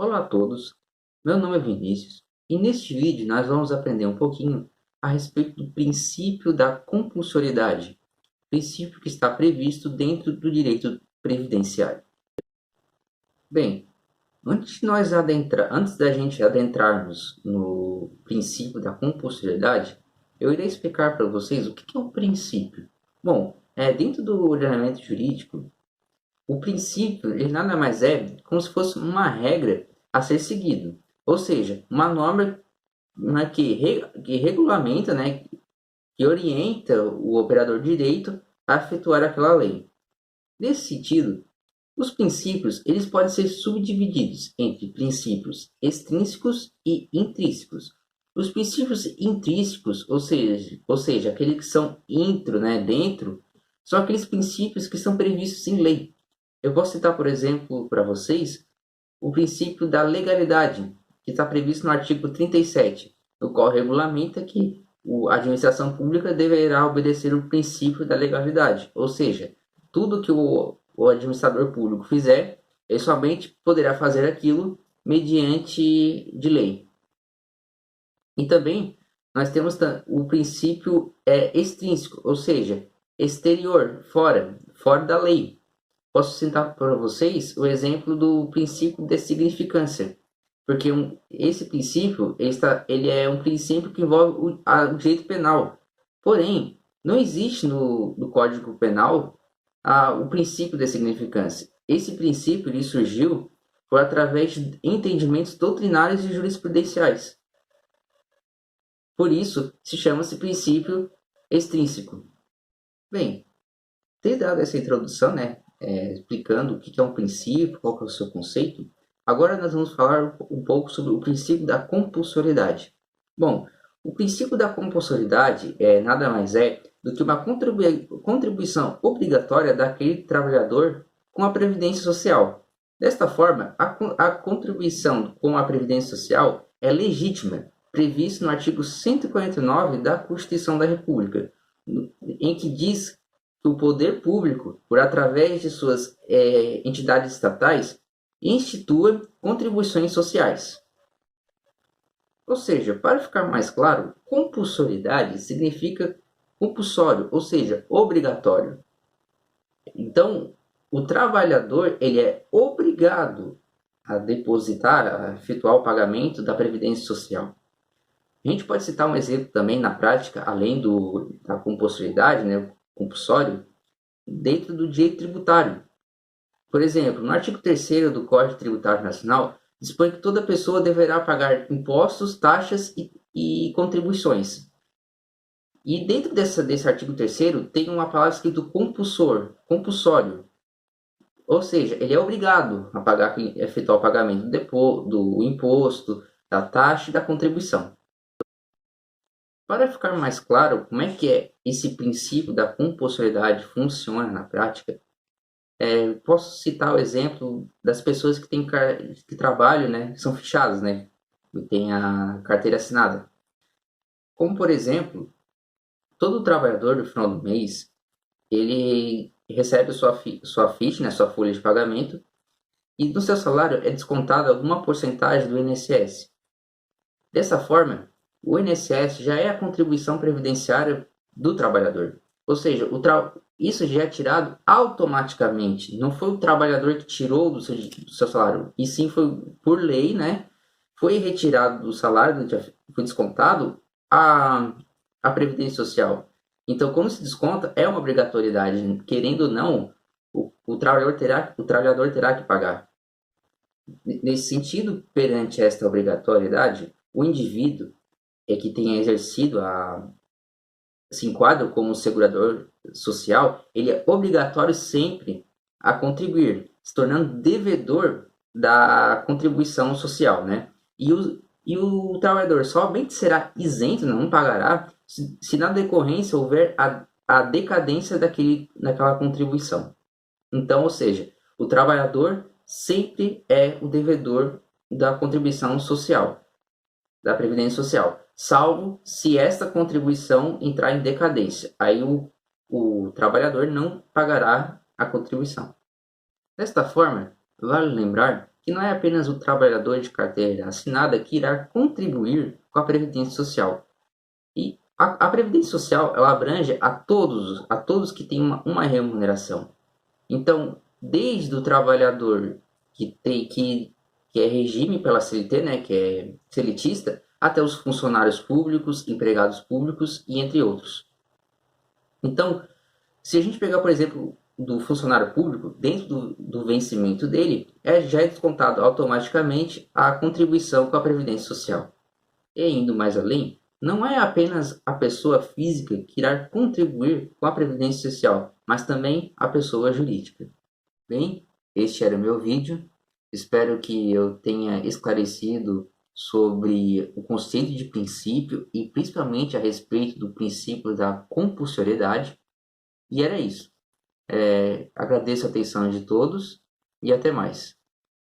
Olá a todos, meu nome é Vinícius e neste vídeo nós vamos aprender um pouquinho a respeito do princípio da compulsoriedade, princípio que está previsto dentro do direito previdenciário. Bem, antes da gente adentrarmos no princípio da compulsoriedade, eu irei explicar para vocês o que é o princípio. Bom, dentro do ordenamento jurídico, o princípio, ele nada mais é como se fosse uma regra a ser seguido, ou seja, uma norma, né, que regulamenta, né, que orienta o operador de direito a efetuar aquela lei. Nesse sentido, os princípios eles podem ser subdivididos entre princípios extrínsecos e intrínsecos. Os princípios intrínsecos, ou seja, aqueles que são né, dentro, são aqueles princípios que são previstos em lei. Eu posso citar, por exemplo, para vocês, o princípio da legalidade, que está previsto no artigo 37, no qual regulamenta que a administração pública deverá obedecer o princípio da legalidade, ou seja, tudo que o administrador público fizer, ele somente poderá fazer aquilo mediante de lei. E também nós temos o princípio extrínseco, ou seja, exterior, fora da lei. Posso citar para vocês o exemplo do princípio de significância, porque esse princípio ele é um princípio que envolve o direito penal. Porém, não existe no Código Penal o princípio de significância. Esse princípio ele surgiu através de entendimentos doutrinários e jurisprudenciais. Por isso, se chama-se princípio extrínseco. Bem, ter dado essa introdução, né, explicando o que é um princípio, qual é o seu conceito, agora nós vamos falar um pouco sobre o princípio da compulsoriedade. Bom, o princípio da compulsoriedade nada mais é do que uma contribuição obrigatória daquele trabalhador com a Previdência Social. Desta forma, a contribuição com a Previdência Social é legítima, previsto no artigo 149 da Constituição da República, em que diz que o poder público, por através de suas entidades estatais, institua contribuições sociais. Ou seja, para ficar mais claro, compulsoriedade significa compulsório, ou seja, obrigatório. Então, o trabalhador ele é obrigado a depositar, a efetuar o pagamento da Previdência Social. A gente pode citar um exemplo também na prática, além da compulsoriedade, né, compulsório, dentro do direito tributário. Por exemplo, no artigo 3º do Código Tributário Nacional, dispõe que toda pessoa deverá pagar impostos, taxas e contribuições. E dentro desse artigo 3º tem uma palavra escrita compulsório. Ou seja, ele é obrigado a efetuar o pagamento do imposto, da taxa e da contribuição. Para ficar mais claro como é que esse princípio da compulsoriedade funciona na prática, posso citar o exemplo das pessoas que trabalham, né, que são fichadas, né, e têm a carteira assinada. Como, por exemplo, todo trabalhador no final do mês, ele recebe sua ficha, né, sua folha de pagamento, e no seu salário é descontado alguma porcentagem do INSS. Dessa forma, o INSS já é a contribuição previdenciária do trabalhador. Ou seja, isso já é tirado automaticamente. Não foi o trabalhador que tirou do seu salário, e sim foi por lei, né? Foi retirado do salário, foi descontado a Previdência Social. Então, como se desconta, é uma obrigatoriedade. Querendo ou não, o trabalhador terá que pagar. Nesse sentido, perante esta obrigatoriedade, o indivíduo que tenha exercido se enquadra como segurador social, ele é obrigatório sempre a contribuir, se tornando devedor da contribuição social, né? E o trabalhador somente será isento, não pagará, se na decorrência houver a decadência daquela contribuição. Então, ou seja, o trabalhador sempre é o devedor da contribuição social, da Previdência Social, salvo se esta contribuição entrar em decadência. Aí o trabalhador não pagará a contribuição. Desta forma, vale lembrar que não é apenas o trabalhador de carteira assinada que irá contribuir com a Previdência Social. E a Previdência Social ela abrange a todos que têm uma remuneração. Então, desde o trabalhador que é regime pela CLT, né, que é seletista, até os funcionários públicos, empregados públicos e entre outros. Então, se a gente pegar, por exemplo, do funcionário público, dentro do vencimento dele, já é descontado automaticamente a contribuição com a Previdência Social. E indo mais além, não é apenas a pessoa física que irá contribuir com a Previdência Social, mas também a pessoa jurídica. Bem, este era o meu vídeo. Espero que eu tenha esclarecido sobre o conceito de princípio e principalmente a respeito do princípio da compulsoriedade. E era isso. Agradeço a atenção de todos e até mais.